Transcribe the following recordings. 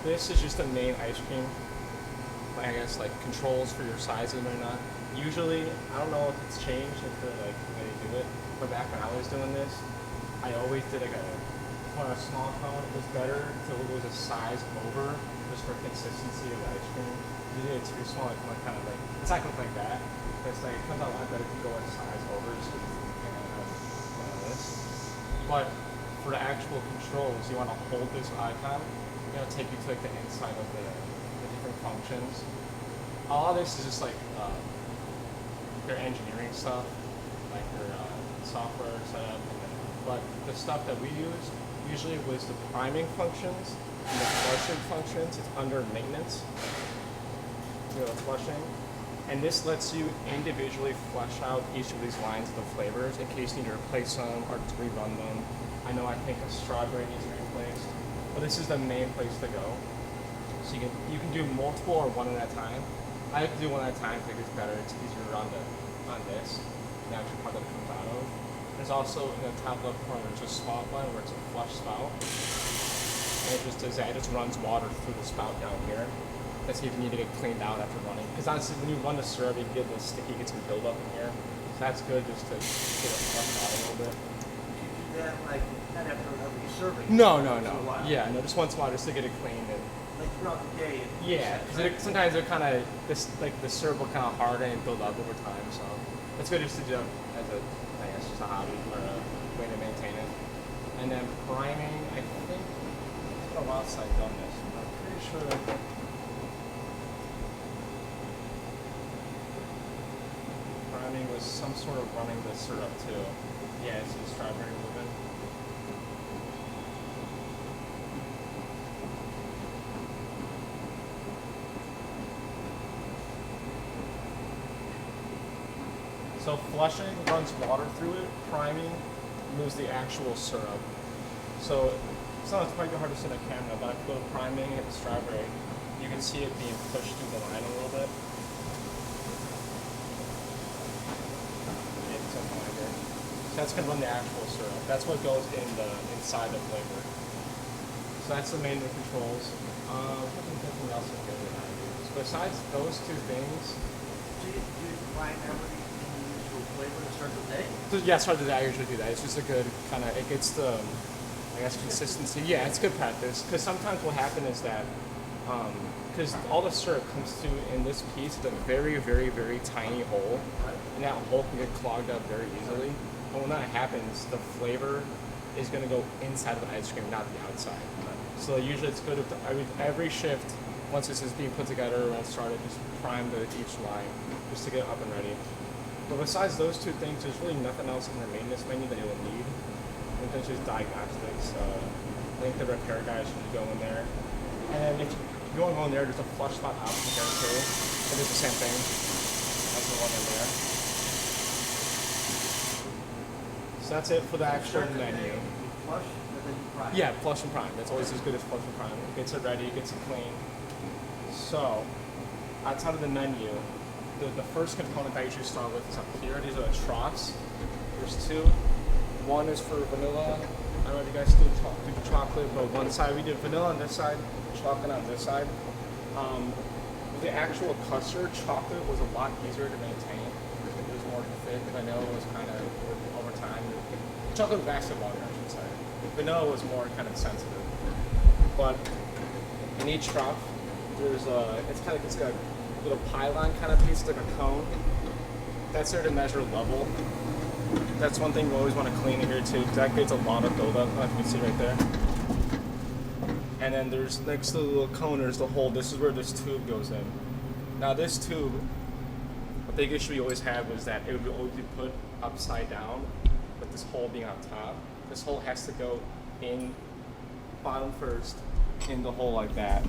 this is just the main ice cream, I guess, like controls for your sizing or not. Usually, I don't know if it's changed if the like the way they do it, but back when I was doing this, I always did like for a small cone, it was better to it was a size over just for consistency of the ice cream. Usually it's too small, it kind of like it's not gonna look like that. But it's like it comes out a lot better if you go a size over just because you kind of have one of this. But for the actual controls, you want to hold this icon. Take you to like the inside of the different functions. All of this is just like your engineering stuff, like your software setup. But the stuff that we use usually was the priming functions and the flushing functions. It's under maintenance. The flushing, and this lets you individually flush out each of these lines of the flavors in case you need to replace them or to rerun them. I think a strawberry needs to be replaced. But this is the main place to go. So you can do multiple or one at a time. I like to do one at a time because it's better. It's easier on this, the actual part that it comes out of. There's also in the top left corner, there's a spout line where it's a flush spout. And it just does that. It just runs water through the spout down here. That's if you need to get cleaned out after running. Because honestly, when you run the syrup, you get the sticky, get some buildup in here. So that's good just to get it flushed out a little bit. You do that like not after every serving. No. Yeah, no, just once in a while just to get it cleaned. And, like throughout the day. yeah, because sometimes they're kind of like the syrup will kind of harden and build up over time. So it's good just to do as a, I guess, just a hobby or a way to maintain it. And then priming, I think it's been a while since I've done this. But I'm pretty sure that. Priming was some sort of running the syrup too. Yeah, it's the strawberry movement. So flushing runs water through it, priming moves the actual syrup. So it's quite hard to see on the camera, but if you go to priming at the strawberry, you can see it being pushed through the line a little bit. So that's going to run the actual syrup. That's what goes inside the flavor. So that's the main controls. Nothing else is good that I use. Besides those two things. Do you find everything usual flavor to start the day? Yeah, start the day. I usually do that. It's just a good kind of, it gets the, I guess, consistency. Yeah, it's good practice. Because sometimes what happens is that, because all the syrup comes through in this piece with a very, very, very tiny hole. And that hole can get clogged up very easily. And when that happens, the flavor is going to go inside of the ice cream, not the outside. So usually it's good if every shift, once this is being put together or started, just prime each line just to get it up and ready. But besides those two things, there's really nothing else in the maintenance menu that you'll need. I think there's just diagnostics. I think the repair guys should go in there. And if you want to go in there, there's a flush spot option there too. And it's the same thing as the one in there. So that's it for the actual menu. Flush and then you prime. Yeah, flush and prime. That's always as good as flush and prime. It gets it ready, gets it clean. So, outside of the menu, the first component that I usually start with is up here. These are the troughs. There's two. One is for vanilla. I don't know if you guys do the chocolate, but one side we did vanilla on this side, chocolate on this side. The actual custard chocolate was a lot easier to maintain. It was more thick, and I know it was kind of over time. Chocolate lasted longer, I should say. Vanilla was more kind of sensitive. But in each trough, there's it's got a little pylon kind of piece, like a cone. That's there to measure level. That's one thing we always want to clean in here too, because that gets a lot of buildup, as you can see right there. And then there's next to the little cone, there's the hole. This is where this tube goes in. Now this tube, the big issue we always had was that it would always be put upside down, with this hole being on top. This hole has to go in bottom first, in the hole like that,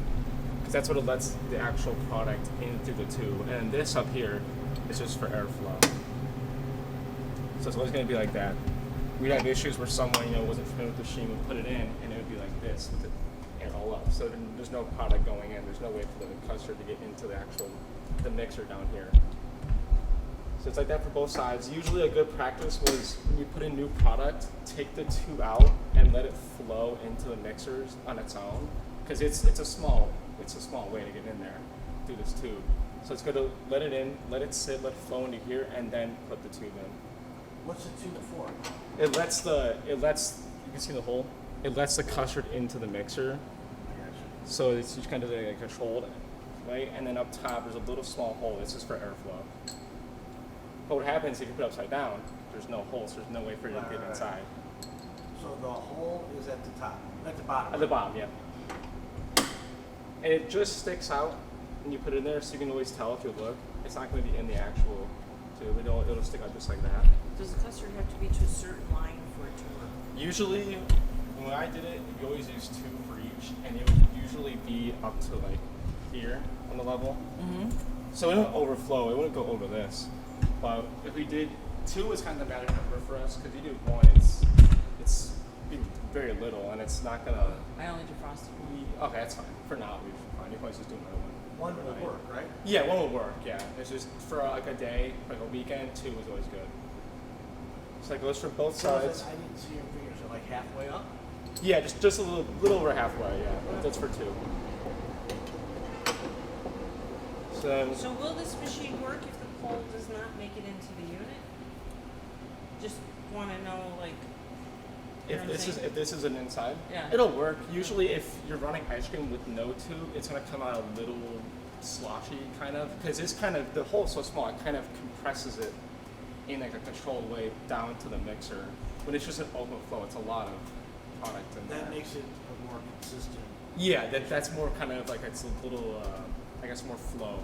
because that's what it lets the actual product in through the tube. And this up here is just for airflow. So it's always going to be like that. We'd have issues where someone wasn't familiar with the machine would put it in, and it would be like this with the air all up. So then there's no product going in. There's no way for the custard to get into the mixer down here. So it's like that for both sides. Usually a good practice was when you put in new product, take the tube out and let it flow into the mixers on its own. because it's a small way to get in there through this tube. So it's going to let it in, let it sit, let it flow into here, and then put the tube in. What's the tube for? It lets you can see the hole. It lets the custard into the mixer, so it's just kind of like controlled, right? And then up top there's a little small hole. This is for airflow. But what happens if you put it upside down? There's no hole, so there's no way for you to get inside. So the hole is at the top, at the bottom. At the bottom, yeah. And it just sticks out when you put it in there, so you can always tell if you look. It's not going to be in the actual tube. It'll stick out just like that. Does the custard have to be to a certain line for it to work? Usually, when I did it, you always use 2 for each, and it would usually be up to like here on the level. Mm-hmm. So it wouldn't overflow. It wouldn't go over this. But if we did 2, is kind of the magic number for us, because if you do 1, it's very little, and it's not gonna. I only do frosted. Okay, that's fine. For now, we should fine. You can always just do another one. One will work, right? Yeah, 1 will work. Yeah, it's just for like a day, like a weekend. 2 is always good. So it goes for both So sides. I didn't see your fingers. So like halfway up? Yeah, just a little over halfway. Yeah, that's for 2. So then, So will this machine work if the pole does not make it into the unit? Just want to know, like, you know what I'm saying? if this is an inside, Yeah. it'll work. Usually, if you're running ice cream with no tube, it's gonna come out a little sloshy, kind of, because it's kind of the hole's so small, it kind of compresses it in like a controlled way down to the mixer. When it's just an open flow, it's a lot of product in there. That makes it a more consistent. Yeah, that's more kind of like it's a little, I guess, more flow.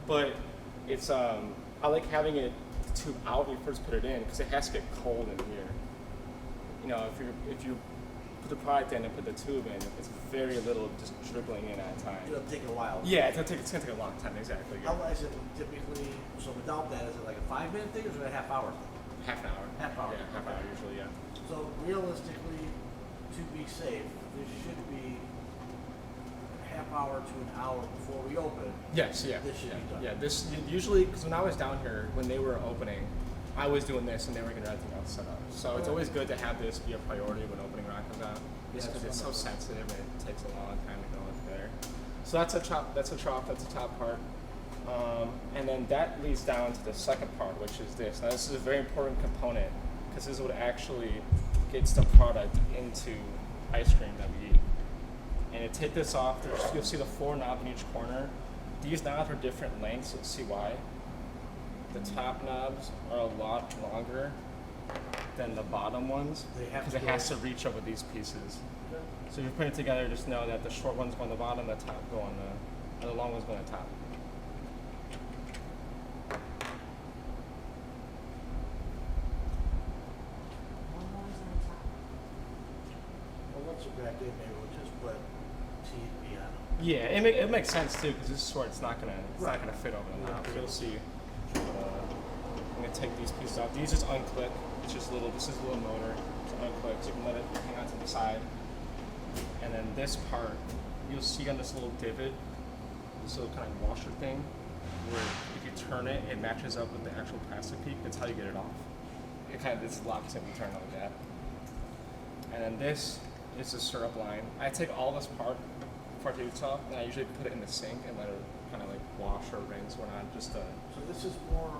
But it's I like having it tube out when you first put it in because it has to get cold in here. You know, if you put the product in and put the tube in, it's very little just dribbling in at a time. It'll take a while. Yeah, it's gonna take a long time. Exactly. How long is it typically? So without that, is it like a 5-minute thing or is it a half-hour thing? Half an hour. Half hour. Yeah, half hour usually. Yeah. So realistically, to be safe, this should be a half hour to an hour before we open. Yes, yeah. This should yeah, be done. Yeah, this usually, because when I was down here, when they were opening, I was doing this and they were getting everything else set up. So it's always good to have this be a priority when opening rock comes out. Just because it's so sensitive and it takes a long time to go into there. So that's a trough, that's the top part. And then that leads down to the second part, which is this. Now this is a very important component because this is what actually gets the product into ice cream that we eat. And to take this off, you'll see the 4 knobs in each corner. These knobs are different lengths, you'll see why. The top knobs are a lot longer than the bottom ones They have because to it go- has to reach over these pieces. So if you put it together, just know that the short ones go on the bottom, the top go on and the long ones go on the top. One more's on top. Well, once you're back in, maybe we'll just put T and B on them. Yeah, it makes sense too because this is short. It's not gonna fit over the mouth. You'll see. I'm gonna take these pieces out. These just unclip. It's just little. This is a little motor. It's unclip, so you can let it hang out to the side. And then this part, you'll see on this little divot, this little kind of washer thing, where if you turn it, it matches up with the actual plastic peak. That's how you get it off. It kind of this locks it and turn it like that. And then this is the syrup line. I take all this part before I take it off, and I usually put it in the sink and let it kind of like wash or rinse when I'm just So this is more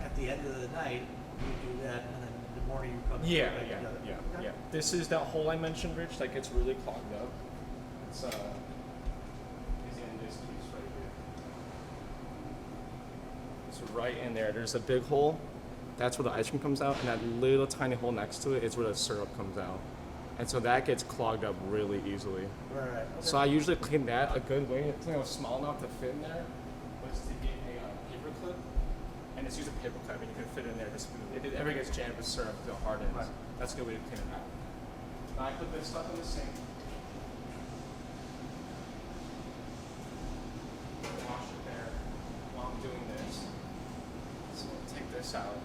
at the end of the night, you do that, and then in the morning you come and put it back together. Okay. yeah. This is that hole I mentioned, Rich, that gets really clogged up. It's is in this piece right here. It's right in there. There's a big hole. That's where the ice cream comes out, and that little tiny hole next to it is where the syrup comes out. And so that gets clogged up really easily. Right. Okay. So I usually clean that a good way. Something that was small enough to fit in there was to get a paper clip, and just use a paper clip, and you can fit in there. Just if it ever gets jammed with syrup, it hardens. Right. That's a good way to clean it out. Now I put this stuff in the sink. Wash it there while I'm doing this. So I'll take this out.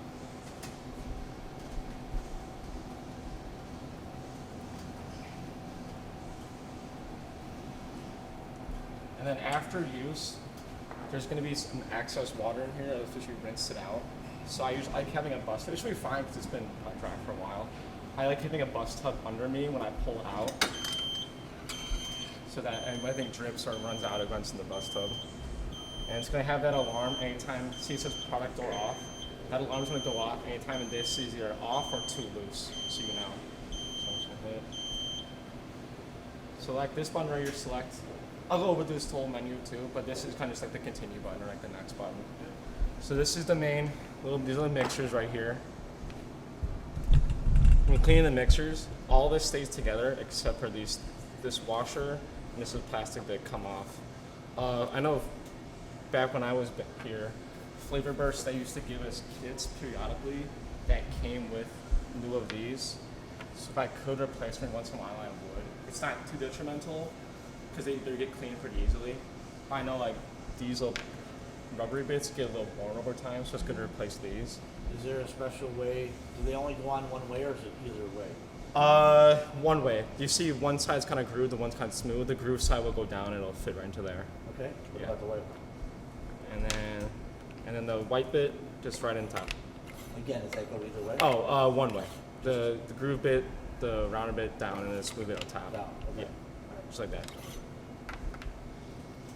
And then after use, there's going to be some excess water in here after you rinse it out. So I like having a bus tub. It should be fine because it's been dry for a while. I like having a bus tub under me when I pull it out. so that anything drips or runs out, it runs in the bus tub. And it's gonna have that alarm anytime. See, it says product door off. That alarm's gonna go off anytime this is either off or too loose, so you know. So I'm just gonna hit. Select this button right here, select. I'll go over this whole menu too, but this is kind of just like the continue button or like the next button. So this is the main, these are the mixers right here. When cleaning the mixers, all this stays together except for this washer and this is plastic that come off. I know back when I was here, Flavor Bursts they used to give us kits periodically that came with in lieu of these. So if I could replace them once in a while, I would. It's not too detrimental because they get cleaned pretty easily. I know like these little rubbery bits get a little worn over time, so it's good to replace these. Is there a special way? Do they only go on one way, or is it either way? One way. You see one side's kind of grooved, the one's kind of smooth. The groove side will go down and it'll fit right into there. Okay. What Yeah. about the white? And then the white bit just right in top. Again, does that go either way? Oh, one way. The groove bit, the rounder bit down, and the smooth bit on top. Down. Okay. Yeah, just like that.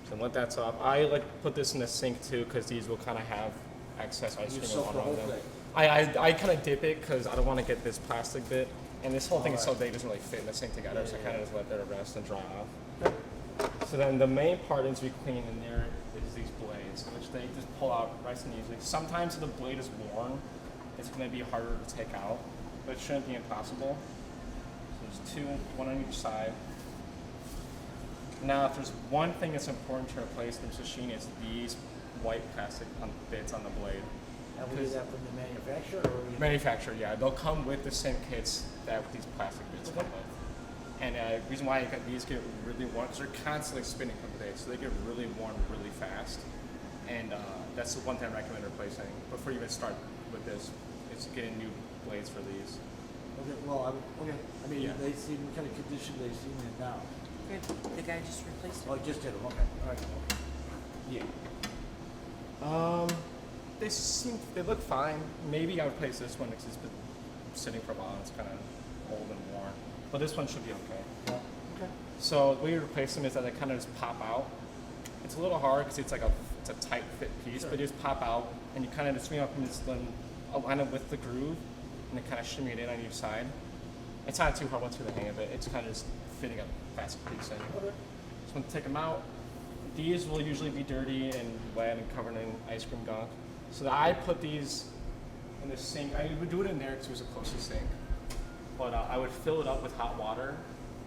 So let that's off. I like put this in the sink too because these will kind of have excess ice You cream soak on the whole them. thing? I kind of dip it because I don't want to get this plastic bit, and this whole thing is so big it doesn't really fit in the sink together. So I kind of just let that rest and dry off. So then the main part is we clean in there is these blades, which they just pull out nice and easily. Sometimes if the blade is worn, it's going to be harder to take out, but it shouldn't be impossible. So there's two, one on each side. Now, if there's one thing that's important to replace in this machine, it's these white plastic bits on the blade. And we do that from the manufacturer, or we Manufacturer, yeah, they'll come with the same kits that these plastic bits come with. And the reason why these get really worn is they're constantly spinning from the day, so they get really worn really fast. And that's the one thing I recommend replacing before you even start with this. Is getting new blades for these. Okay, well, okay. I mean, Yeah. they seem, what kind of condition they seem in now? Good. The guy just replaced Oh, it. I just did them, okay, all right. Yeah. They look fine. Maybe I would replace this one because it's been sitting for a while. It's kind of old and worn, but this one should be okay. Yeah, okay. So the way you replace them is that they kind of just pop out. It's a little hard because it's a tight fit piece, Sure. but you just pop out and you kind of just swing up and just then align it with the groove and then kind of shimmy it in on each side. It's not too hard once you get the hang of it. It's kind of just fitting a fast piece in. Okay. So when you take them out, these will usually be dirty and wet and covered in ice cream gunk. So that I put these in the sink. I would do it in there because it was the closest sink. But I would fill it up with hot water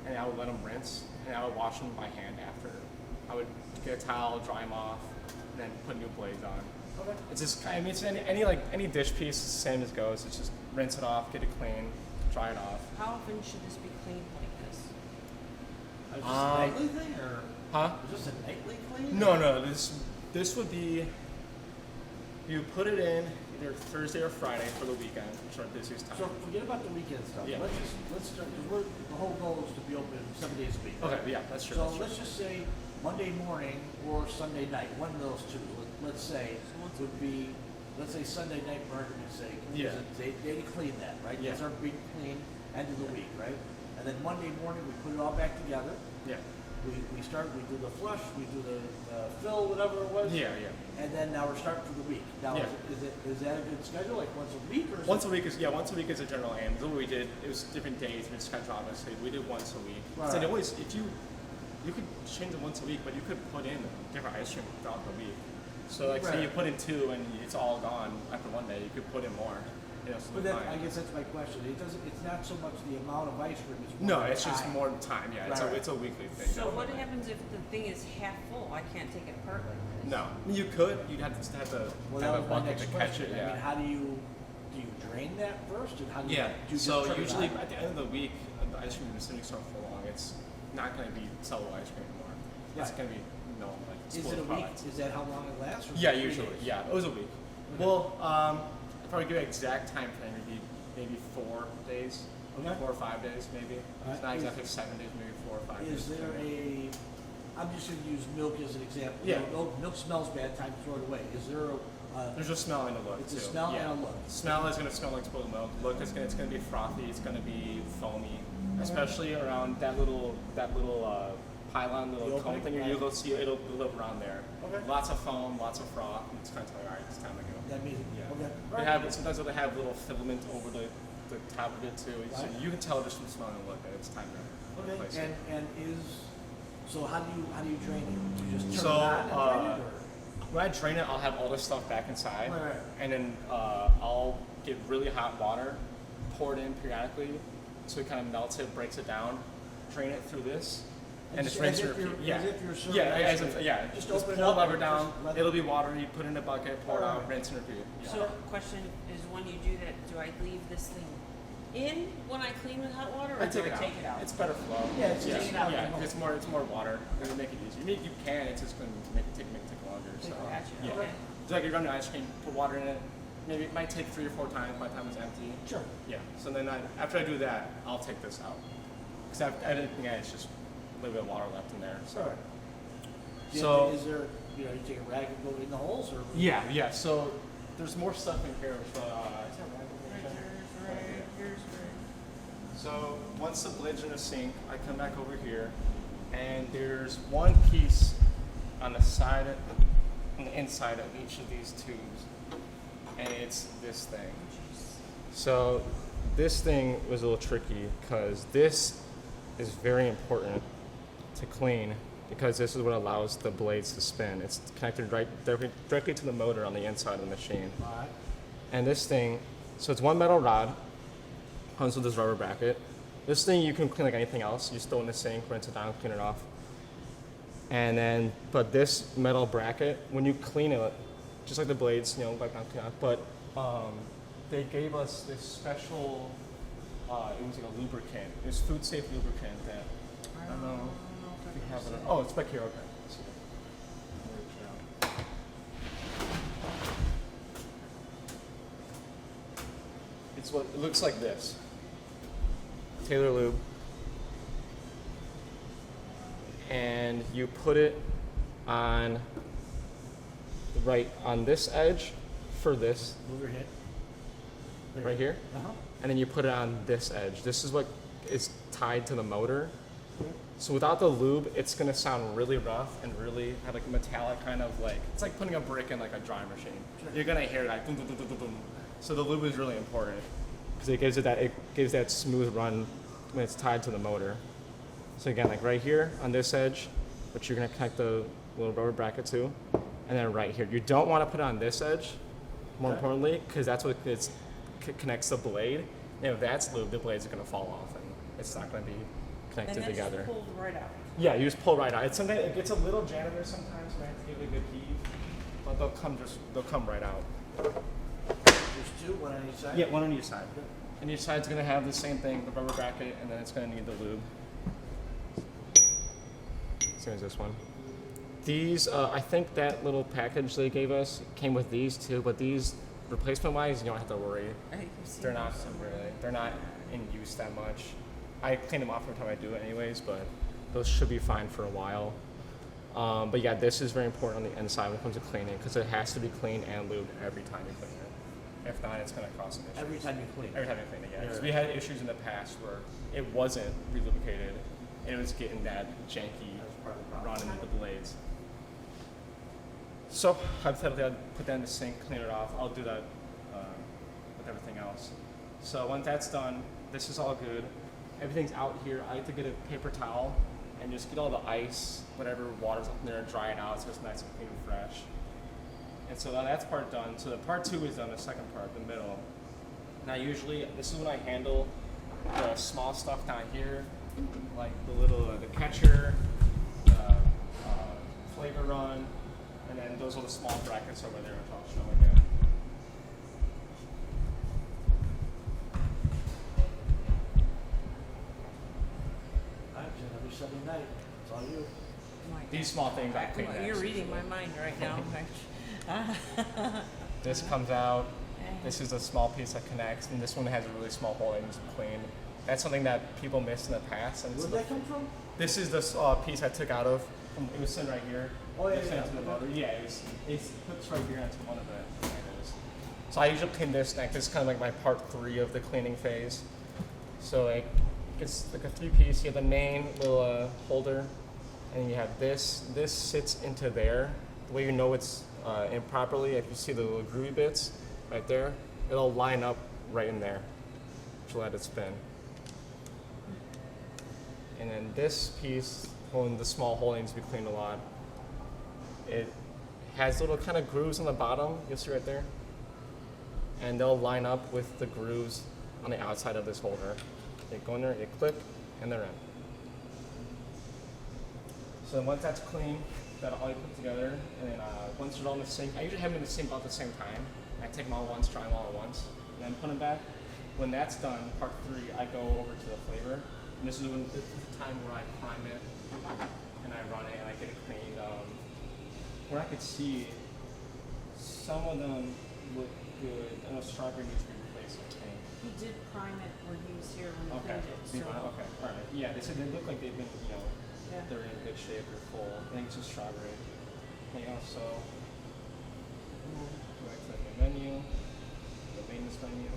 and I would let them rinse and I would wash them by hand after. I would get a towel, dry them off, and then put new blades on. Okay. It's just, I mean, it's any dish piece, it's the same as goes. It's just rinse it off, get it clean, dry it off. How often should this be cleaned like this? Is this a nightly thing, or Huh? is this a nightly clean? No. This would be, you put it in either Thursday or Friday for the weekend, which are busiest time. So forget about the weekend stuff. Yeah. Let's start, because the whole goal is to be open 7 days a week. Okay, yeah, that's true. So that's true. let's just say Monday morning or Sunday night, one of those two, let's say, would be, let's say Sunday night for argument's sake. Yeah. Is a day to clean that, right? Yeah. That's our big clean end of the week, right? And then Monday morning, we put it all back together. Yeah. We do the flush, we do the fill, whatever it was. Yeah. And then now we're starting for the week. Now, Yeah. is that a good schedule, like once a week or is Once it? a week is a general aim. That's what we did. It was different days. We just kind of obviously we did once a week. Right. So it always, if you could change it once a week, but you could put in different ice cream throughout the week. So like say you Right. put in 2 and it's all gone after one day, you could put in more. You know, so But it's that, I fine. guess that's my question. It's not so much the amount of ice cream, it's No, more the it's just time. more time. Yeah, Right. it's a weekly thing. So what definitely. happens if the thing is half full? I can't take it apart like this. No, I mean, you could. You'd have to Well, have that a was my bucket next to catch question. it. I mean, Yeah. how do you drain that first, and how do you? Yeah. Do you just So turn it usually on? at the end of the week, the ice cream is sitting so for long, it's not going to be sellable ice cream anymore. It's Right. going to be like Is it spoiled a week? product. Is that how long it lasts? Or is Yeah, it 3 usually. days? Yeah, it was a week. Well, I'd probably give you an exact time frame. It'd be maybe 4 days, Okay. 4 or 5 days, maybe. Alright. It's not Is- exactly 7 days, maybe 4 or 5 Is days. there a? I'm just going to use milk as an example. Yeah. Milk smells bad. Time to throw it away. Is there a? There's a smell and a look It's too. a smell yeah. and a look. Smell is going to smell like spoiled milk. Look is going to be frothy. It's going to be foamy, especially around that little pylon, the The little cone opening? thing, you'll see it'll live around there. Okay. Lots of foam, lots of froth, and it's kind of like, all right, it's time to go. That means, Yeah. okay. They have sometimes they have little filament over the top of it too. So Right. you can tell just from smelling the look that it's time to Okay, replace it. and so how do you train it? You just turn So, it on and train it, or? When I drain it, I'll have all this stuff back inside, Right. and then I'll get really hot water, pour it in periodically, so it kind of melts it, breaks it down, drain it through this, and just rinse and repeat. Yeah, As if you're serving yeah, ice as if, cream. yeah. Just Just open it pull the up lever and down. just let it- It'll be water. You put it in a bucket, pour it out, Alright. rinse and repeat. Yeah. So, question is, when you do that, do I leave this thing in when I clean with hot water, or I do take I it take it out? It's better flow. Yeah, it's yeah, take it out. Yeah, it's more water. It'll make it easier. You can. It's just gonna make it take longer. So Gotcha. yeah. Okay. It's like you're running ice cream, put water in it. Maybe it might take 3 or 4 times by the time it's empty. Sure. Yeah. So then after I do that, I'll take this out. Because everything it's just a little bit of water left in there. So. Alright. So- Is there, you take a rag and go in the holes, or? Yeah. So there's more stuff in here. Is that right? Here's So once the blade's in the sink, I come back over here, and there's one piece on the side, on the inside of each of these tubes, and it's this thing. So this thing was a little tricky because this is very important to clean because this is what allows the blades to spin. It's connected directly to the motor on the inside of the machine. Alright. And this thing, so it's one metal rod, comes with this rubber bracket. This thing you can clean like anything else. You just throw it in the sink, rinse it down, clean it off. And then, but this metal bracket, when you clean it, just like the blades, like not clean off, but they gave us this special, it was like a lubricant. It was food safe lubricant that, I don't know if you have it. Oh, it's back here, okay. Let's see. It looks like this. Taylor lube. And you put it on on this edge for this Move your head. right here, Uh-huh. and then you put it on this edge. This is what is tied to the motor. So without the lube, it's gonna sound really rough and really have like a metallic kind of like, it's like putting a brick in like a dry machine. Sure. You're gonna hear like boom, boom, boom, boom, boom, boom. So the lube is really important because it gives that smooth run when it's tied to the motor. So again, like right here on this edge, which you're gonna connect the little rubber bracket to, and then right here. You don't want to put it on this edge, more Okay. importantly, because that's what connects the blade. And if that's lube, the blades are gonna fall off and it's not gonna be And connected then together. just pulled right out. Yeah, you just pull right out. Sometimes it gets a little jammed there sometimes, so I have to give it a good heave, but they'll come right out. There's two, one on each side? Yeah, one on each side. And each side's gonna have the same thing, the rubber bracket, and then it's gonna need the lube. Same as this one. These, I think that little package they gave us came with these too, but these, replacement-wise, you don't have to worry. They're not they're not in use that much. I clean them off every time I do it anyways, but those should be fine for a while. But yeah, this is very important on the inside when it comes to cleaning because it has to be cleaned and lubed every time you clean it. If not, it's going to cause some issues. Every time you clean. Every time you clean it, yeah. 'Cause Yeah. we had issues in the past where it wasn't relubricated and it was getting that janky part of the problem. run into the blades. So hypothetically, I'd put that in the sink, clean it off. I'll do that with everything else. So once that's done, this is all good. Everything's out here. I like to get a paper towel and just get all the ice, whatever water's up in there, dry it out so it's nice and clean and fresh. And so now that's part done. So the part 2 is done, the second part, the middle. Now usually, this is when I handle the small stuff down here, like the catcher, flavor run, and then those are the small brackets over there, which I'll show again. Alright, Jen, every Sunday night, it's all you. These small things I clean. You're next. reading my mind right now. This comes out. This is a small piece that connects, and this one has a really small hole that needs to be cleaned. That's something that people missed in the past. And Where'd that come from? this is the piece I took out of. It was sitting right here. Oh, yeah, It's yeah, into the yeah. motor. Yeah, it's hooks right here into one of the handles. So I usually clean this next. This is kind of like my part 3 of the cleaning phase. So like it's like a 3-piece. You have the main little holder, and you have this. This sits into there. The way you know it's improperly, if you see the little groovy bits right there, it'll line up right in there to let it spin. And then this piece, holding the small hole, needs to be cleaned a lot. It has little kind of grooves on the bottom, you'll see right there. And they'll line up with the grooves on the outside of this holder. They go in there, you click, and they're in. So then once that's clean, that'll all be put together. And then once they're all in the sink, I usually have them in the sink all at the same time. I take them all at once, try them all at once, and then put them back. When that's done, part 3, I go over to the flavor. And this is the time where I prime it, and I run it, and I get it cleaned. Where I could see some of them look good. I know strawberry needs to be replaced, I think. He did prime it when he was here when he Okay. cleaned it. So Okay. All right. Yeah, they said they look like they've been, yeah. they're in good shape. They're full. I think it's just strawberry. So go back to the menu, the maintenance menu.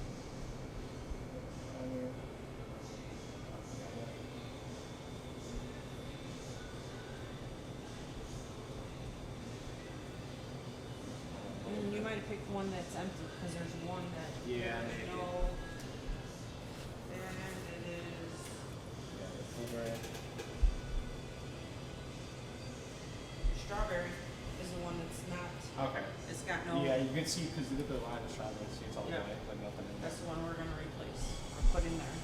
And you might have picked one that's empty because there's one that Yeah, there's maybe. no. And it is. Yeah, the flavor. Strawberry is the one that's not. Okay. It's got no. Yeah, you can see because you look at the line of strawberry, see it's all Yeah. white, like nothing in there. That's the one we're gonna replace or put in there.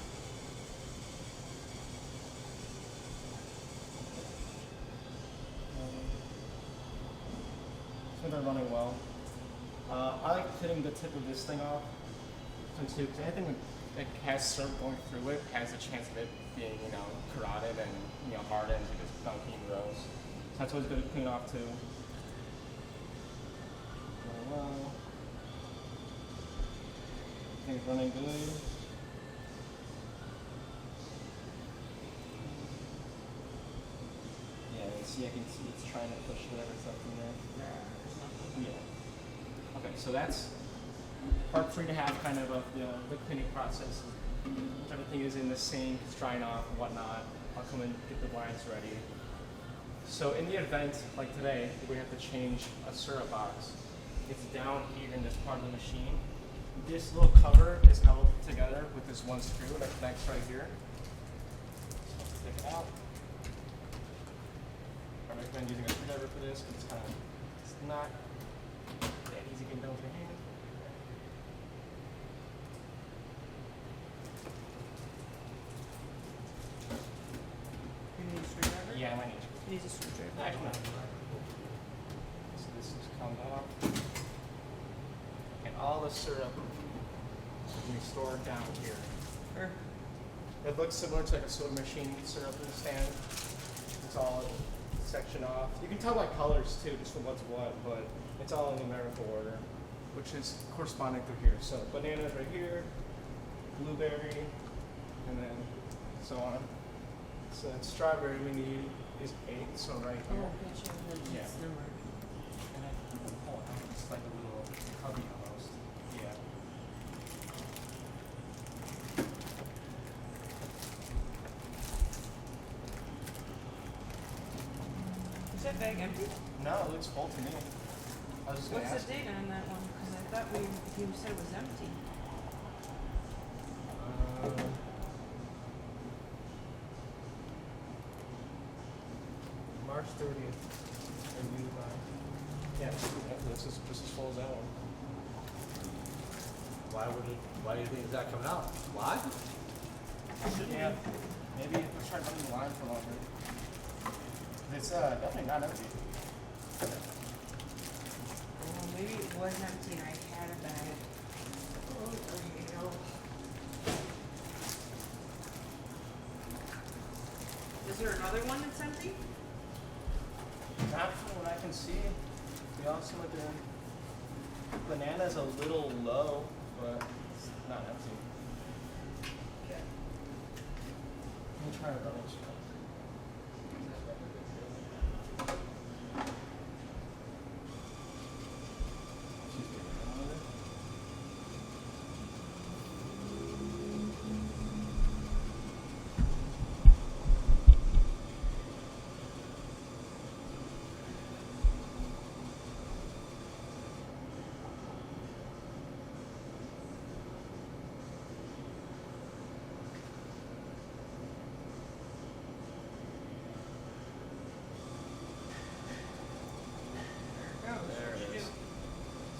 So they're running well. I like hitting the tip of this thing off because anything that has syrup going through it has a chance of it being, corroded and, hardened and just dunking rows. So that's always good to clean off too. Running well. Things running good. Yeah, you see, I can see it's trying to push whatever's up in there. There's nothing. Yeah. Okay, so that's part 3.5 kind of the cleaning process. Everything is in the sink, it's drying off and whatnot. I'll come and get the blinds ready. So in the event, like today, we have to change a syrup box. It's down here in this part of the machine. This little cover is held together with this one screw that connects right here. So let's take it out. I recommend using a screwdriver for this because it's not that easy getting done with your hand. You need a screwdriver? Yeah, I might need to. He needs a screwdriver. Actually, no. So this is comes off. And all the syrup can be stored down here. Or It looks similar to like a soda machine syrup in the stand. It's all sectioned off. You can tell by colors too, just from what's what, but it's all in numerical order, which is corresponding through here. So bananas right here, blueberry, and then so on. So then strawberry we need is 8, so right oh, here. gotcha. Then Yeah. it's numbered. And then you can pull it out, it's like a little cubby almost. Yeah. Is that bag empty? No, it looks full to me. I was just gonna What's ask. the date on that one? Because I thought you said it was empty. March 30th. Reviewed by. Yeah, this is full as that one. Why do you think it's not coming out? Why? Yeah, maybe let's try running the line for longer. It's definitely not empty. Oh, maybe it was empty and I had a bag. Oh, there you go. Is there another one that's empty? Not from what I can see. They all seem like they're. Banana's a little low, but it's not empty. Okay. Let me try to run it. Excuse me, another.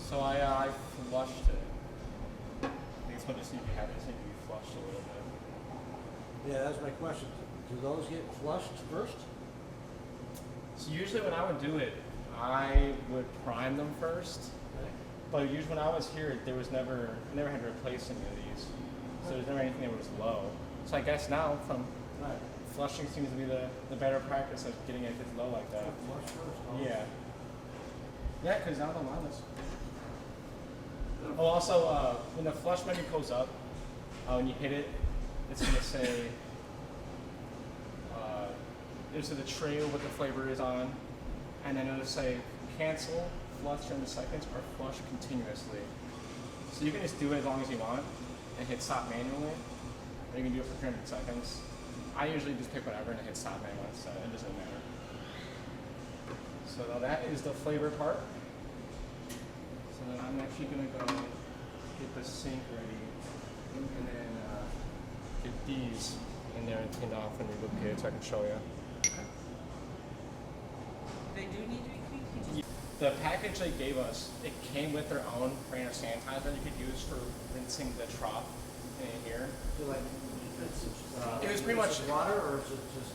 So I flushed it. I think it's fun to see if you have it. It's maybe flushed a little bit. Yeah, that's my question. Do those get flushed first? So usually when I would do it, I would prime them first. But usually when I was here, I never had to replace any of these. So there's never anything that was low. So I guess now from Right. flushing seems to be the better practice of getting it if it's low like that. Flush first. Yeah. Yeah, because now the line is. Oh, also, when the flush menu goes up, when you hit it, it's going to say, there's the tray what the flavor is on, and then it'll say cancel, flush 30 seconds, or flush continuously. So you can just do it as long as you want, and hit stop manually, or you can do it for 300 seconds. I usually just pick whatever and hit stop manually, so it doesn't matter. So now that is the flavor part. So then I'm actually gonna go get the sink ready, and then get these in there and cleaned off when we look here so I can show you. They do need to be cleaned. The package they gave us, it came with their own brand of sanitizer you could use for rinsing the trough in here. So like, It was pretty much- is it water or is it just,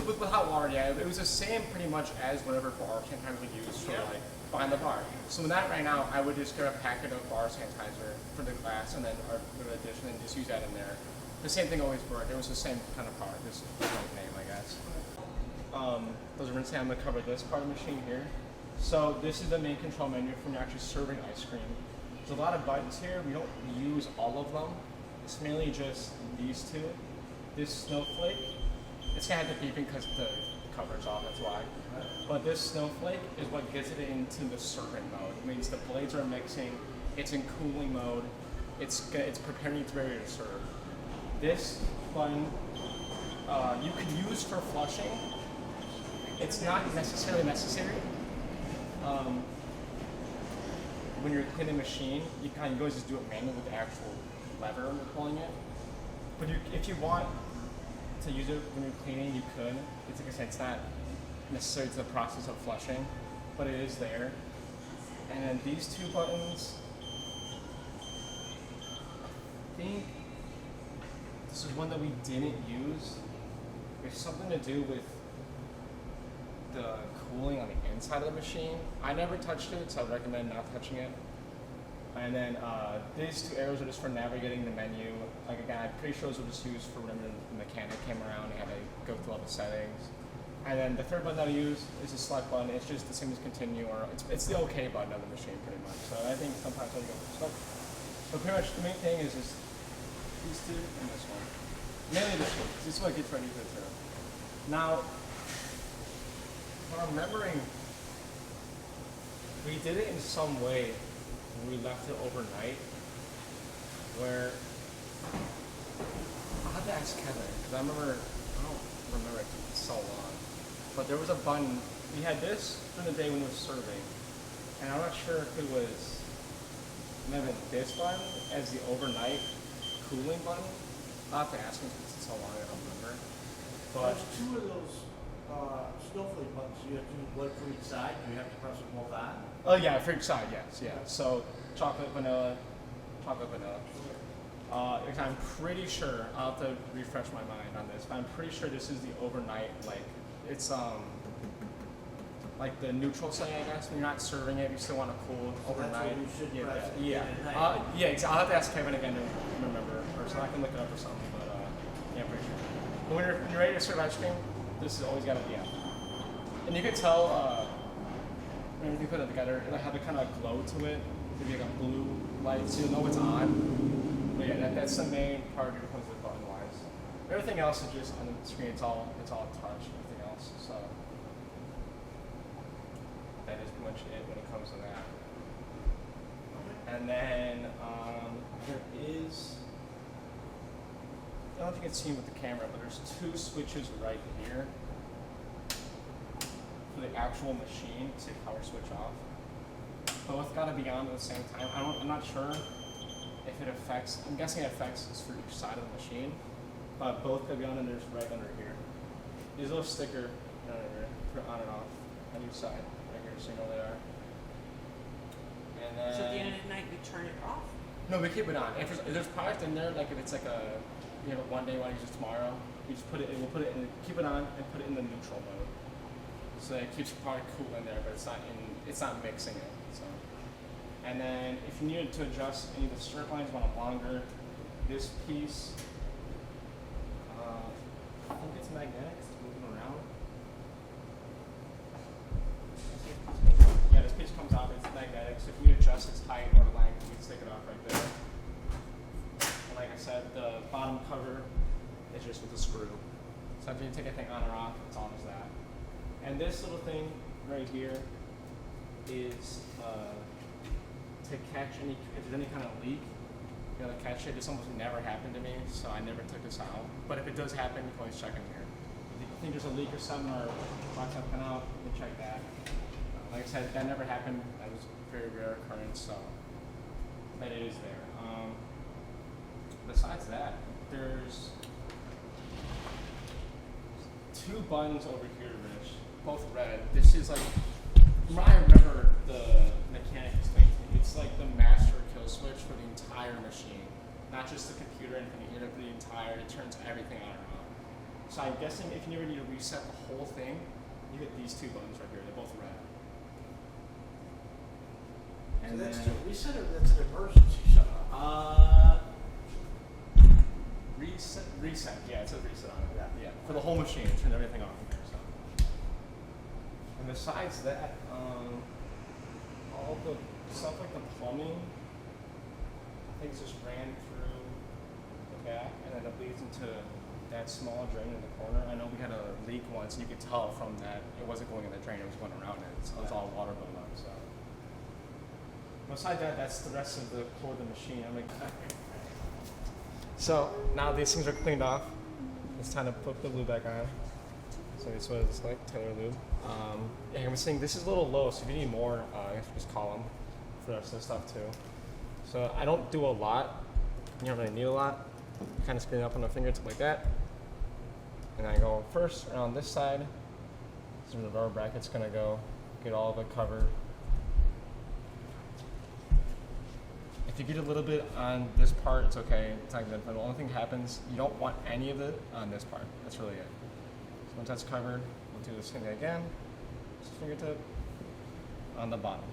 With hot water, yeah. It was the same pretty much as whatever bar sanitizer we use for like behind the bar. So when that ran out, I would just get a packet of bar sanitizer for the glass and then or for the dish and then just use that in there. The same thing always worked. It was the same kind of product, just different name, I guess. Those are rinsing. I'm gonna cover this part of the machine here. So this is the main control menu for when you're actually serving ice cream. There's a lot of buttons here. We don't use all of them. It's mainly just these two. This snowflake, it's gonna have to beeping because the cover's off, that's why. But this snowflake is what gets it into the serving mode. It means the blades are mixing, it's in cooling mode, it's preparing it's ready to serve. This button you can use for flushing. It's not necessarily necessary. When you're cleaning the machine, you kind of go just do it manually with the actual lever when you're pulling it. But if you want to use it when you're cleaning, you could. It's like I said, it's not necessary to the process of flushing, but it is there. And then these two buttons, I think this is one that we didn't use. There's something to do with the cooling on the inside of the machine. I never touched it, so I recommend not touching it. And then these two arrows are just for navigating the menu. Like again, I'm pretty sure those were just used for whenever the mechanic came around and had to go through all the settings. And then the third button that I use is the select button. It's just the same as continue, or it's the OK button of the machine pretty much. So I think sometimes I go for select. But pretty much the main thing is just these two and this one. Mainly this one, 'cause this is what gets ready for the turn. Now, if I'm remembering, we did it in some way when we left it overnight, where I'll have to ask Kevin, because I don't remember it, it's so long. But there was a button, we had this during the day when it was serving, and I'm not sure if it was maybe this button as the overnight cooling button. I'll have to ask him because it's so long I don't remember. But there's two of those snowflake buttons you have to do one for each side. Do you have to press them both on? oh yeah, for each side, yes, yeah. So chocolate, vanilla. I'm pretty sure, I'll have to refresh my mind on this, but I'm pretty sure this is the overnight, like, it's like the neutral setting, I guess. When you're not serving it, you still want to cool So that's overnight. what you should yeah, press yeah. at night. I'll have to ask Kevin again to remember, or so I can look it up or something, but yeah, I'm pretty sure. But when you're ready to serve ice cream, this has always got to be on. And you can tell, when you put it together, it'll have a kind of glow to it. It'll be like a blue light, so you'll know it's on. But yeah, that's the main part when it comes to button wise. Everything else is just on the screen. It's all touch. Everything else. So that is pretty much it when it comes to that. And then there is. I don't know if you can see with the camera, but there's two switches right here for the actual machine to power switch off. Both got to be on at the same time. I'm not sure if it affects. I'm guessing it affects this for each side of the machine, but both got to be on, and there's right under here. There's a little sticker under here for on and off on each side right here, so you know they are. And then So at the end of the night, we turn it off. no, we keep it on. If there's product in there, like if it's like a you know one day want to use it tomorrow, we just put it in. We'll put it in, keep it on, and put it in the neutral mode. So it keeps the product cool in there, but it's not mixing it. So, and then if you needed to adjust any of the strip lines, want them longer, this piece, I think it's magnetic. It's moving around. Yeah, this piece comes off. It's magnetic. So if you adjust its height or length, you can take it off right there. And like I said, the bottom cover is just with a screw. So if you take anything on or off, it's on as that. And this little thing right here is to catch if there's any kind of leak, you know, to catch it. This almost never happened to me, so I never took this out. But if it does happen, you can always check in here. If you think there's a leak or something, or box coming out, you can check that. Like I said, that never happened. That was a very rare occurrence, so that it is there. Besides that, there's 2 buttons over here, Rich, both red. This is like, from what I remember, the mechanic explained to me, it's like the master kill switch for the entire machine. Not just the computer and the unit, but the entire, it turns everything on and off. So I'm guessing if you never need to reset the whole thing, you get these 2 buttons right here, they're both red. So And that's then, to reset or that's an emergency shut off? reset, yeah, it says reset on it. Yeah. Yeah, for the whole machine, it turned everything off in here, so. And besides that, all the stuff like the plumbing, things just ran through the back, and then it leads into that small drain in the corner. I know we had a leak once, and you could tell from that it wasn't going in the drain, it was going around it, so it was all water built up, so. Besides that, that's the rest of the core of the machine. I'm like, so now these things are cleaned off. It's time to put the lube back on. So this is what it's like, Taylor lube. Yeah, I'm saying this is a little low, so if you need more, you have to just call them for the rest of the stuff too. So I don't do a lot. You don't really need a lot. Kind of spin it up on the fingertip like that. And I go first around this side. This is where the rubber bracket's gonna go. Get all of it covered. If you get a little bit on this part, it's okay. It's not good. But the only thing that happens, you don't want any of it on this part. That's really it. So once that's covered, we'll do the same thing again. Just fingertip on the bottom.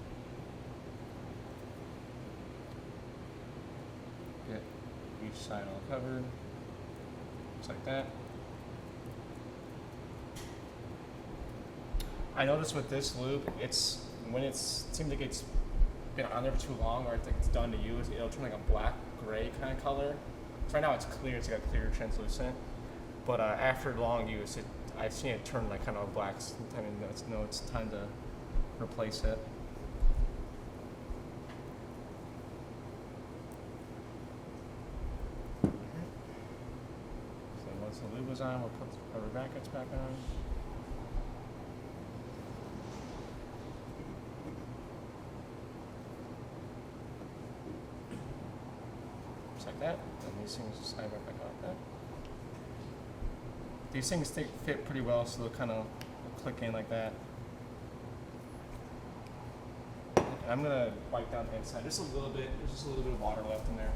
Get each side all covered, just like that. I noticed with this lube, it's when it's seems like it's been on there for too long, or it's done to use, it'll turn like a black gray kind of color. So right now it's clear, it's like a clear translucent. But after long use, I've seen it turn like kind of black. I mean, it's time to replace it. So once the lube is on, we'll put the rubber brackets back on. Just like that. And these things just slide right back out like that. These things fit pretty well, so they'll kind of click in like that. And I'm gonna wipe down the inside just a little bit. There's just a little bit of water left in there.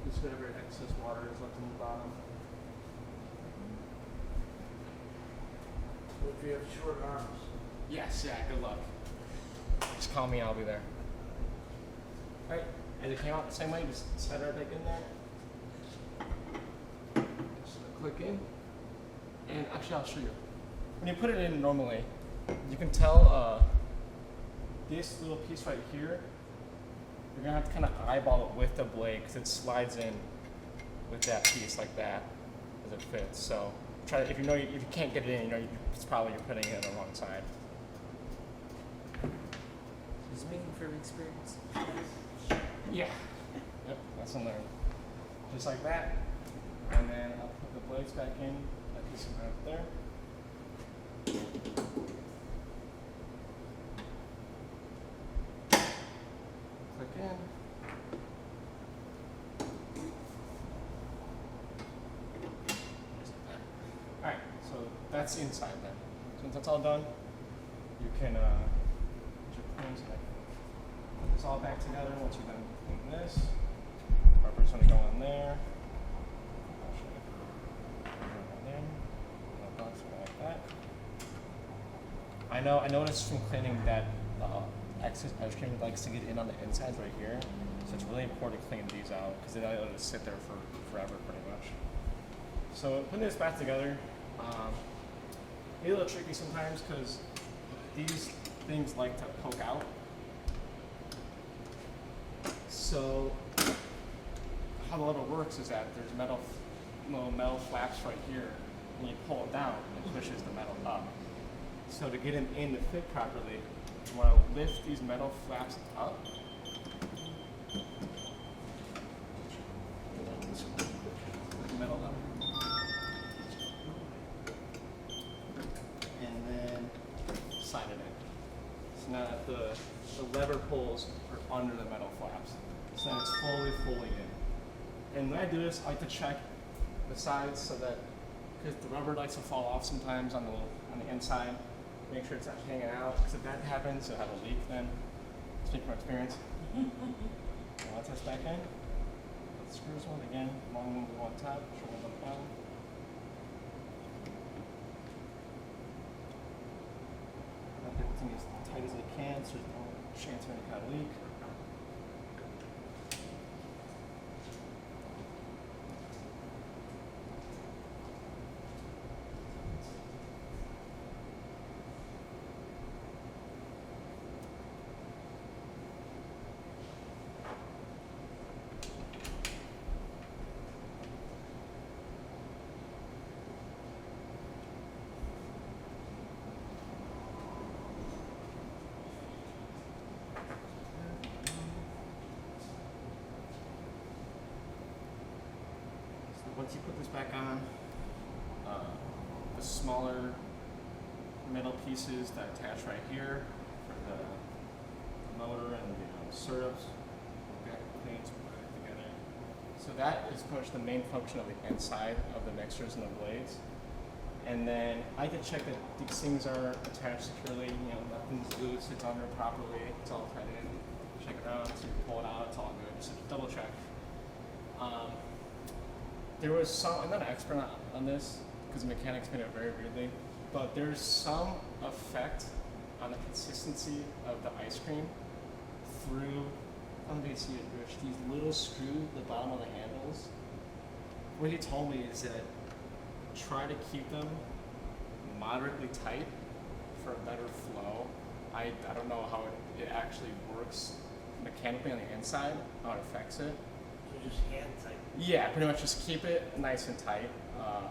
Just whatever excess water is left in the bottom. So if you have short arms, Yes, yeah, good luck. Just call me, I'll be there. Alright, as it came out the same way, just slide right back in there. Just click in. And actually, I'll show you. When you put it in normally, you can tell this little piece right here, you're gonna have to kind of eyeball it with the blade because it slides in with that piece like that as it fits. So try to, if you can't get it in, it's probably you're putting it on the wrong side. Just making for experience. Yeah. Yep, that's in there. Just like that. And then I'll put the blades back in, that piece right up there. Click in. Alright, so that's the inside then. Once that's all done, you can put your pins in. Put this all back together once you're done cleaning this. Rubber's gonna go in there. I'll show you. Go in there. Little box like that. I noticed from cleaning that excess ice cream likes to get in on the insides right here. So it's really important to clean these out because they'll just sit there for forever pretty much. So putting this back together, it's a little tricky sometimes because these things like to poke out. So how the lever works is that there's little metal flaps right here, and you pull it down, it pushes the metal up. So to get them in to fit properly, you want to lift these metal flaps up. Metal up. And then slide it in. So now the lever pulls are under the metal flaps. So now it's fully in. And when I do this, I like to check the sides so that, because the rubber likes to fall off sometimes on the inside. Make sure it's not hanging out, because if that happens, you'll have a leak then. Speak from experience. Now let's back in. Put the screws on again, long one go on top, short one on the bottom. Make everything as tight as I can so there's no chance of any kind of leak. Once you put this back on, the smaller metal pieces that attach right here for the motor and the syrups will get cleaned back together. So that is pretty much the main function of the inside of the mixers and the blades. And then I can check that these things are attached securely, nothing's loose, it's under properly, it's all tied in. Check it out, so you pull it out, it's all good, just double check. There was some, I'm not an expert on this because the mechanics made it very weirdly, but there's some effect on the consistency of the ice cream through, I don't know if you can see it, Rich, these little screws at the bottom of the handles. What he told me is that try to keep them moderately tight for a better flow. I don't know how it actually works mechanically on the inside, how it affects it. So just hand tight. Yeah, pretty much just keep it nice and tight.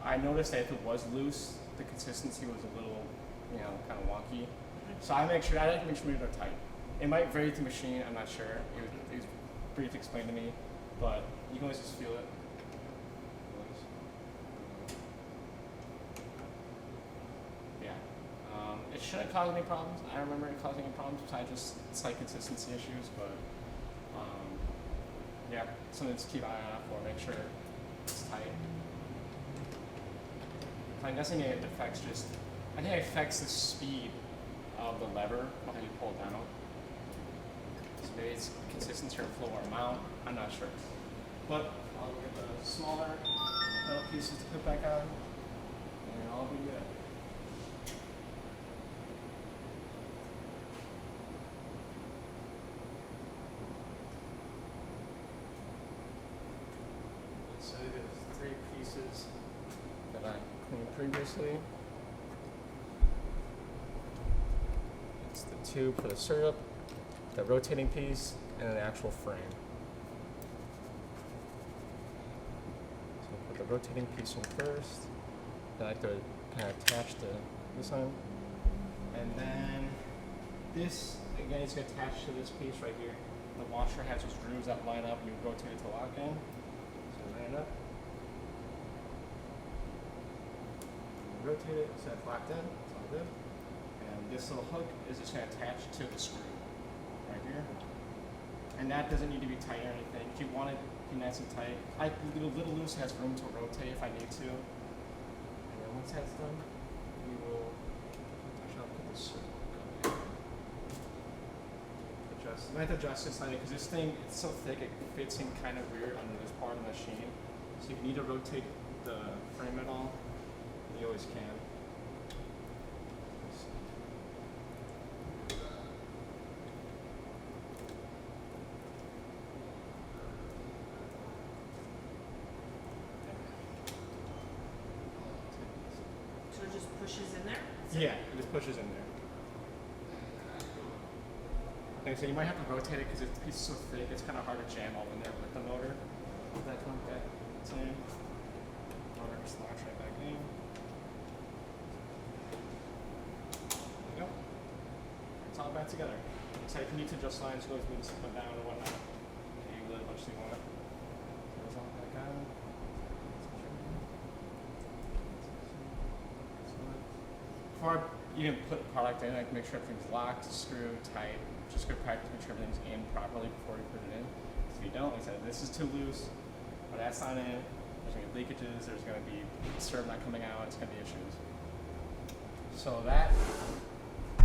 I noticed that if it was loose, the consistency was a little, kind of wonky. So I like to make sure they're tight. It might vary to machine, I'm not sure. It was brief explained to me, but you can always just feel it. Yeah. It shouldn't cause any problems. I don't remember it causing any problems besides just slight consistency issues, but yeah, something to keep an eye out for, make sure it's tight. I'm guessing it affects I think it affects the speed of the lever, how you pull it down. So maybe it's consistency or flow or amount, I'm not sure. But I'll get the smaller metal pieces to put back on, and I'll be good. So there's 3 pieces that I cleaned previously. It's the tube for the syrup, the rotating piece, and the actual frame. So put the rotating piece in first. Then I like to kind of attach this on. And then this, again, is going to attach to this piece right here. The washer has those grooves that line up and you rotate it to lock in. Line it up. rotate it so it's locked in. It's all good. And this little hook is just going to attach to the screw right here. And that doesn't need to be tight or anything. If you want it to be nice and tight, little loose has room to rotate if I need to. And then once that's done, we will actually I'll put this adjust. I might have to adjust this slightly because this thing it's so thick it fits in kind of weird under this part of the machine. So if you need to rotate the frame at all, you always can. So it just pushes in there? That's it? Yeah, it just pushes in there. Like I said, you might have to rotate it because it's piece so thick, it's kind of hard to jam all in there with the motor. That one, okay. It's in. Motor just locks right back in. There we go. It's all back together. So if you need to adjust lines, go move this up and down or whatnot. Okay, you really much you want it. Goes all back on. Before you even put the product in, like make sure everything's locked, screwed, tight. Just good practice, make sure everything's in properly before you put it in. If you don't, like I said, this is too loose, or that's not in, there's gonna be leakages, there's gonna be syrup not coming out, it's gonna be issues. So that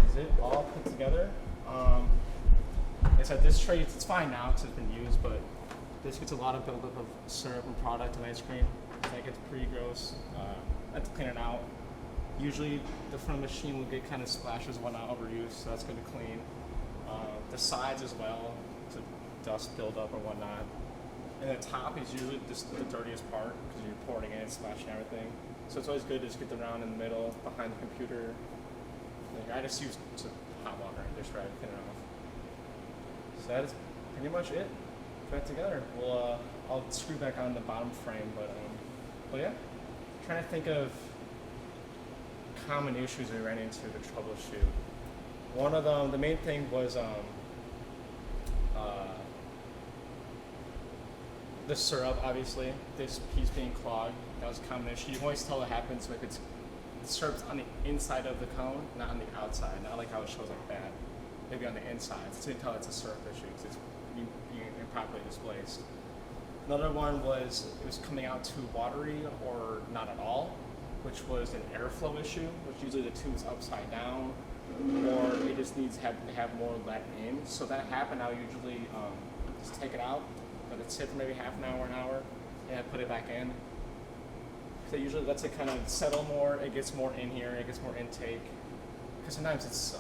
is it all put together. Like I said, this tray, it's fine now because it's been used, but this gets a lot of buildup of syrup and product and ice cream. That gets pretty gross. I have to clean it out. Usually the front of the machine will get kind of splashes and whatnot overused, so that's good to clean. The sides as well, to dust buildup or whatnot. And the top is usually just the dirtiest part because you're pouring in and splashing everything. So it's always good to just get the round in the middle, behind the computer. Like, I just use hot water and just try to clean it off. So that is pretty much it. Put it together. We'll I'll screw back on the bottom frame, but yeah. Trying to think of common issues we ran into to troubleshoot. One of them, the main thing was the syrup, obviously. This piece being clogged, that was a common issue. You can always tell what happens if it's the syrup's on the inside of the cone, not on the outside. Not like how it shows like that. Maybe on the inside. So you can tell it's a syrup issue because it's being improperly displaced. Another one was it was coming out too watery or not at all, which was an airflow issue, which usually the tube's upside down, or it just needs to have more let in. So that happened, I'll usually just take it out, let it sit for maybe half an hour, and put it back in. So usually lets it kind of settle more, it gets more in here, it gets more intake. Because sometimes it's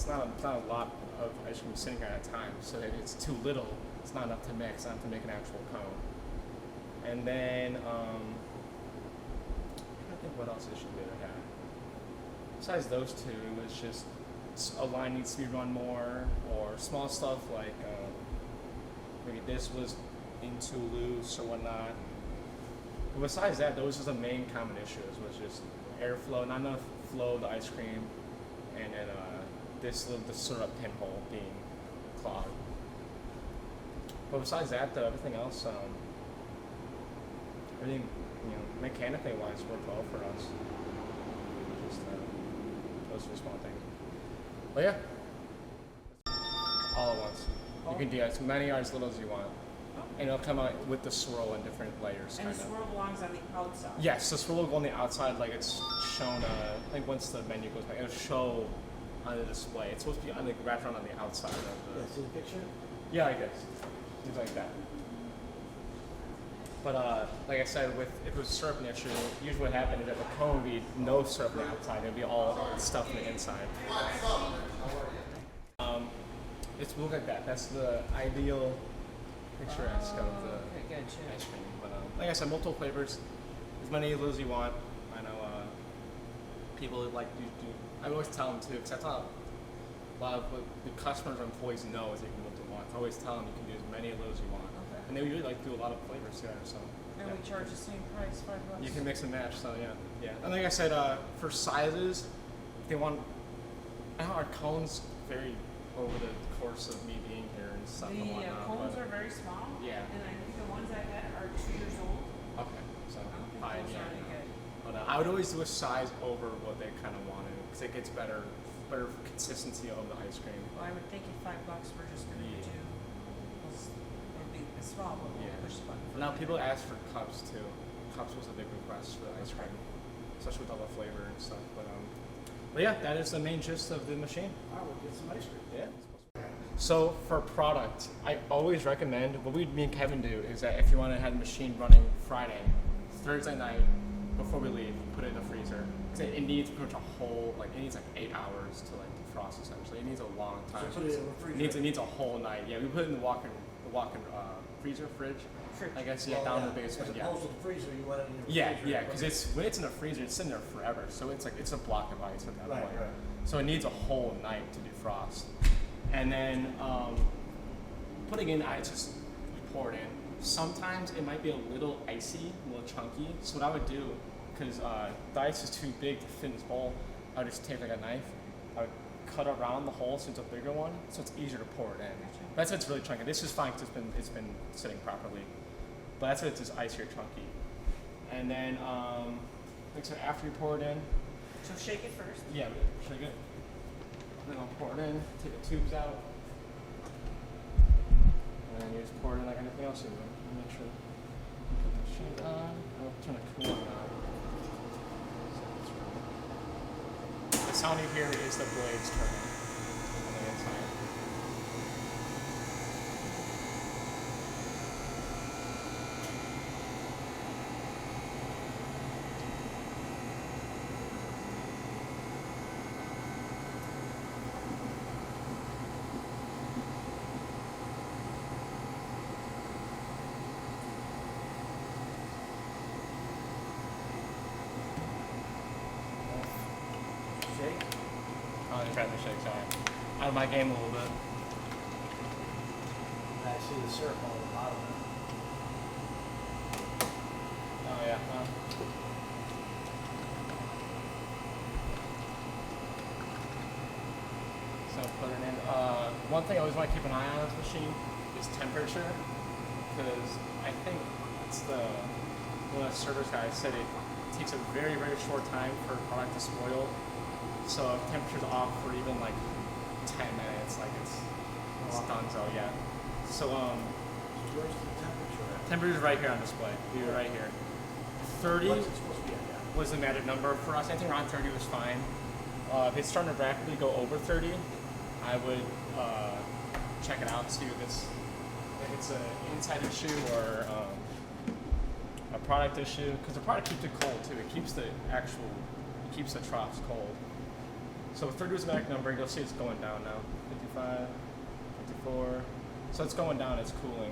not a lot of ice cream sitting at a time, so if it's too little, it's not enough to mix, not enough to make an actual cone. And then, I think what else issue did I have? Besides those two, it's just a line needs to be run more, or small stuff like maybe this was in too loose or whatnot. But besides that, those are the main common issues, was just airflow, not enough flow of the ice cream, and then the syrup pinhole being clogged. But besides that, though, everything else, everything, mechanically wise worked well for us. Just those are small things. But yeah, all at once. You can do as many or as little as you want. And it'll come out with the swirl in different layers, And kind the of. swirl belongs on the outside. Yes, the swirl will go on the outside like it's shown, I think once the menu goes back, it'll show on the display. It's supposed to be wrapped around on the outside of the... Yeah, see the picture? Yeah, I guess. Things like that. But like I said, if it was syrup in the extra, usually what happened is that the cone would be no syrup on the outside. It would be all stuff on the inside. It's look like that. That's the ideal picturesque of the Okay, gotcha. ice cream. But like I said, multiple flavors, as many of those you want. I know people that like do. I always tell them too, because that's how a lot of what the customers or employees know is they can do what they want. I always tell them you can do as many of those you want, Okay. and they really like to do a lot of flavors together. So And yeah. we charge the same price, $5. You can mix and match. So yeah. And like I said, for sizes, they want. I know our cones vary over the course of me being here and stuff and The whatnot. cones but- are very small. Yeah. And I think the ones I had are 2 years old. Okay, so I don't think fine, those yeah. are any good. But I would always do a size over what they kind of wanted because it gets better consistency of the ice cream. Well, I would think at $5 we're just gonna Yeah. do, it'll be a small, but we'll Yeah. push the button. for Now the people bigger. ask for cups too. Cups was a big request for the ice cream, especially with all the flavor and stuff. But yeah, that is the main gist of the machine. All right, we'll get some ice cream. Yeah. So for product, I always recommend what me and Kevin do is that if you want to have the machine running Friday, Thursday night before we leave, put it in the freezer. 'Cause it needs pretty much a whole it needs like 8 hours to like defrost essentially. It needs a long time. So put it in the refrigerator. It needs a whole night. Yeah, we put it in the walk-in freezer fridge. I guess yeah, down in the basement. As Yeah. opposed to the freezer, you want it in your Yeah, refrigerator. yeah, because when it's in the freezer, it's sitting there forever. So it's a block of ice at that Right, point. right. So it needs a whole night to defrost. And then putting in ice, just you pour it in. Sometimes it might be a little icy, a little chunky. So what I would do, because the ice is too big to fit in this bowl, I would just take like a knife. I would cut around the hole so it's a bigger one, so it's easier to pour it in. That's why it's really chunky. This is fine because it's been sitting properly. But that's why it's just icier chunky. And then, like so after you pour it in, So shake it first. yeah, shake it. Then I'll pour it in, take the tubes out. And then you just pour it in like anything else you do. Make sure you put the shade on. I'll turn the cooling on. The sound you hear is the blades turning on the inside. Shake. Oh, I'm trying to shake, sorry. Out of my game a little bit. I see the syrup on the bottom. Oh yeah. So put it in. One thing I always want to keep an eye on this machine is temperature, because I think it's one of the service guys said it takes a very short time for a product to spoil. So if temperature's off for even like 10 minutes, like it's done. So yeah. So Where's the temperature at? temperature's right here on display. Be right here. 30 What's it supposed to be at? Yeah. was the magic number for us. Anything around 30 was fine. If it's starting to rapidly go over 30, I would check it out, see if it's an inside issue or a product issue. Because the product keeps it cold too. It keeps the troughs cold. So 30 was the magic number. You'll see it's going down now. 55, 54. So it's going down. It's cooling.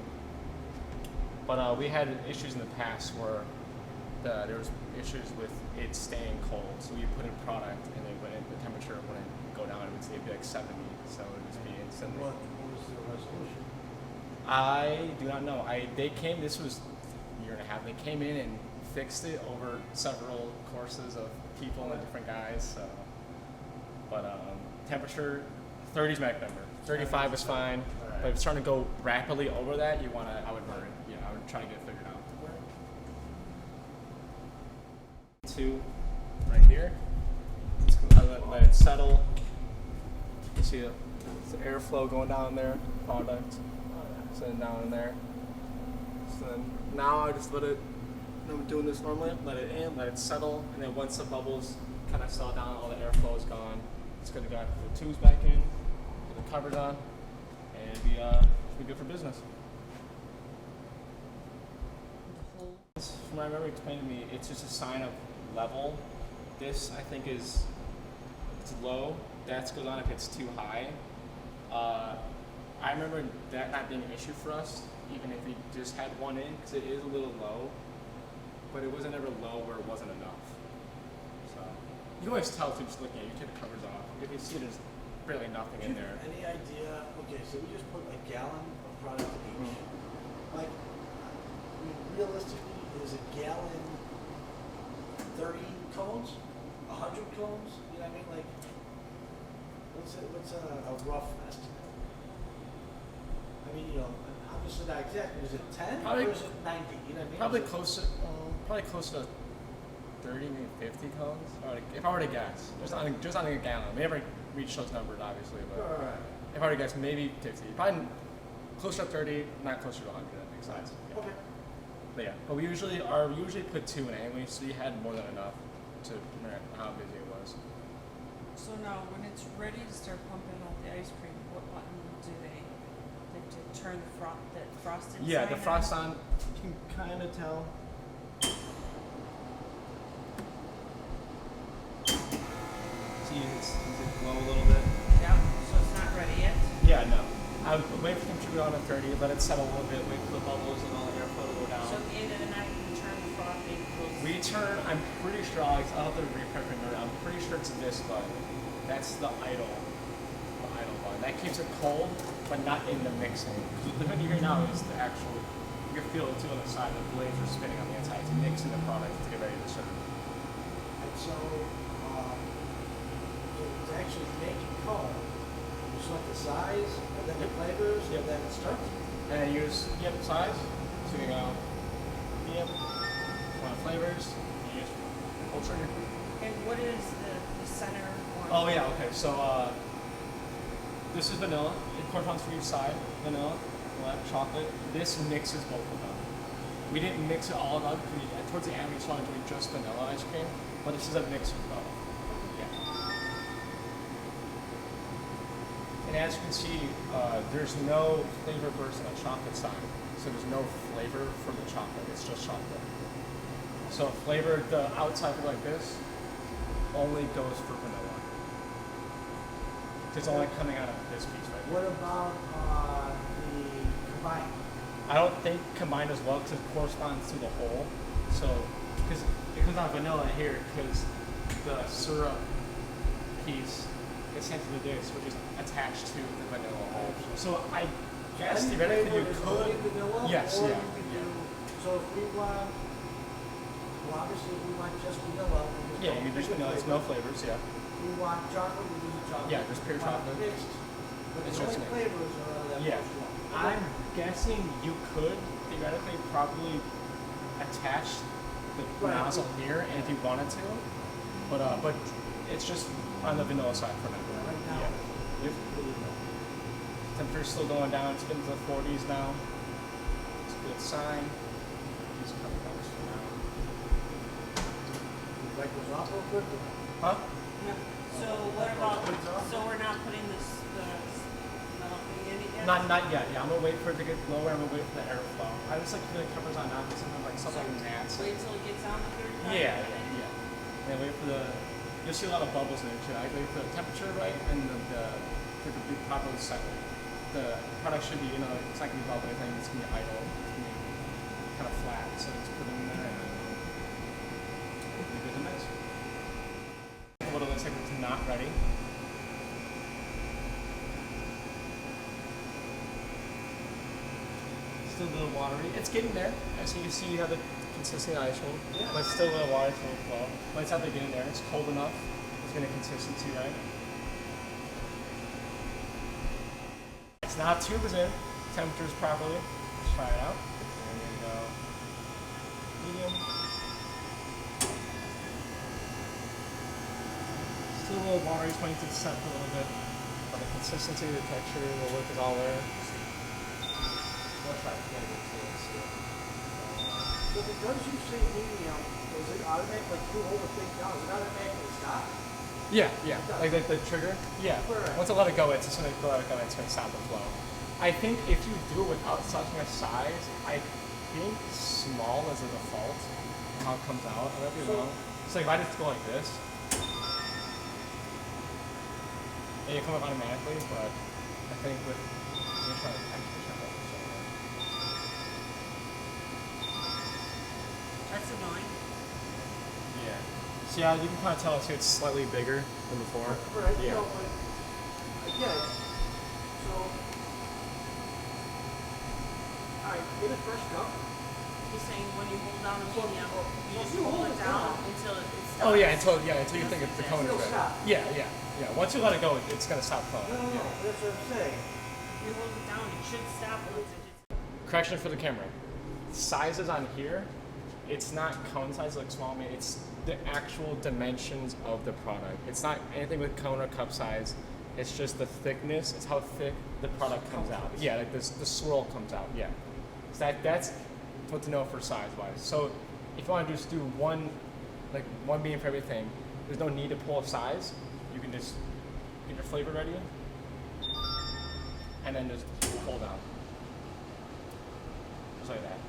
But we had issues in the past where there was issues with it staying cold. So you put in product and the temperature wouldn't go down. It'd be like 70. So it would just be instantly. What was the resolution? I do not know. They came. This was a year and a half. They came in and fixed it over several courses of people and different guys. So, but temperature, 30's magic number. 35 is fine. But if it's starting to go rapidly over that, I would burn it. I would try to get it figured out. 2, right here. Let it settle. You see it. It's the airflow going down there. Product. Sitting down in there. So then now I just let it. I'm doing this normally. Let it in. Let it settle. And then once the bubbles kind of settle down, all the airflow is gone. It's gonna go put the tubes back in. Put the covers on. And it'll be good for business. From what I remember explaining to me, it's just a sign of level. This I think it's low. That goes on if it's too high. I remember that not being an issue for us, even if we just had one in, because it is a little low. But it wasn't ever low where it wasn't enough. So you can always tell too just looking at it. You take the covers off. You can see there's barely nothing in there. Any idea? Okay, so we just put a gallon of product in each. Like, I mean, realistically, is a gallon 30 cones? 100 cones? You know what I mean? Like, what's a rough estimate? I mean, obviously not exact. Is it 10 Probably- or is it 90? You know what I mean? Probably Is it- close to 30, maybe 50 cones. If I were to guess, just on a gallon. We never reach those numbers, obviously, but Alright. if I were to guess, maybe 50. Probably closer to 30, not closer to 100. That makes sense. Yeah. Okay. But yeah, but we usually put 2 in anyway, so we had more than enough to measure how busy it was. So now, when it's ready to start pumping out the ice cream, what button do they to turn the frosted Yeah, sign the frost on. You can kind of tell. See, it's glow a little bit. Yeah, so it's not ready yet. Yeah, no. I would wait for them to go on at 30, let it settle a little bit, wait for the bubbles and all the airflow to go down. So at the end of the night, you turn the frosting close. We turn, I'm pretty sure, I'll have to refresh my memory. I'm pretty sure it's this button. That's the idle button. That keeps it cold, but not in the mixing. The one you hear now is the actual, you can feel it too on the side, the blades are spinning on the inside to mix in the product to get ready to serve. And so, it's actually making cone. You select the size, and then the flavors, Yep. and then it starts. And I use, size. So you go, one of flavors, you use full trigger. And what is the center one? Oh yeah, okay. So this is vanilla. It corresponds for each side. Vanilla, black, chocolate. This mixes both of them. We didn't mix it all up because towards the end we just wanted to do just vanilla ice cream, but this is a mix of both. Yeah. And as you can see, there's no flavor burst on the chocolate side, so there's no flavor for the chocolate. It's just chocolate. So flavor, the outside like this, only goes for vanilla. It's only coming out of this piece right What here. about the combined? I don't think combined as well because it corresponds to the whole. So, because it comes out vanilla here because the syrup piece is sent to the dish, which is attached to the vanilla whole. So I guess Any theoretically you flavor is only could. vanilla, Yes, or yeah, you could yeah. do, so if we want, well, obviously we want just vanilla. we just Yeah, don't you can pick just a vanilla. It's flavor. no flavors. Yeah. We want chocolate, we do the chocolate. Yeah, just pure We want chocolate. Mixed. But It's the just only mixed. flavors are that Yeah. first one. I'm guessing you could theoretically probably attach the Right. nozzle here if you wanted to, but it's just on the vanilla side for now. Right now. Yeah. Yep. Temperature's still going down. It's getting to the 40s now. It's a good sign. These couple hours from now. Like those off real quick. Huh? No. So what about, so we're not putting the metal thing in it yet? Not yet. Yeah, I'm gonna wait for it to get lower. I'm gonna wait for the airflow. I just like to the covers on now because sometimes like something like gnats. Wait till it gets on the 35? Yeah. And then wait for the. You'll see a lot of bubbles in it too. I wait for the temperature right and for it to be properly settled. The product should be, it's not gonna be bubbling. It's gonna be idle. It's gonna be kind of flat. So just put it in there and it'll be good to mix. What it looks like it's not ready. Still a little watery. It's getting there. As you can see, you have the consistent ice cream, Yeah. but it's still a little watery to the flow. But it's at the beginning there. It's cold enough. It's getting consistency right. It's now 2 is in. Temperatures properly. Let's try it out. And then go medium. Still a little watery. It's waiting to set a little bit. But the consistency, the texture, the look is all there. We'll try to get it to it. So because you say medium, is it automatic, like you hold the thing down, is it automatically stop? Yeah. Like the trigger? Yeah. Right. Once I let it go, it's just gonna let it go, it's gonna stop the flow. I think if you do it without such a size, I think small is the default of how it comes out. I might be wrong. So if I just go like this, it come up automatically, but I think with let me try to actually try that. That's annoying. Yeah. So yeah, you can kind of tell too, it's slightly bigger than before. Right, Yeah. no, but, again, so, alright, get a fresh cup. He's saying when you hold down the So- medium, so you just if you hold hold it it down down- until it stops. Oh yeah, until you think the cone is It'll ready. stop. Yeah. Once you let it go, it's gonna stop flowing. No, Yeah. that's what I'm saying. You hold it down, it should stop once it hits. Correction for the camera. Sizes on here it's not cone size like small man. It's the actual dimensions of the product. It's not anything with cone or cup size. It's just the thickness. It's how thick the product comes out. Yeah, like this, the swirl comes out. Yeah, so that's what to know for size wise. So if you want to just do one bean for everything, there's no need to pull a size. You can just get your flavor ready, and then just pull down, just like that.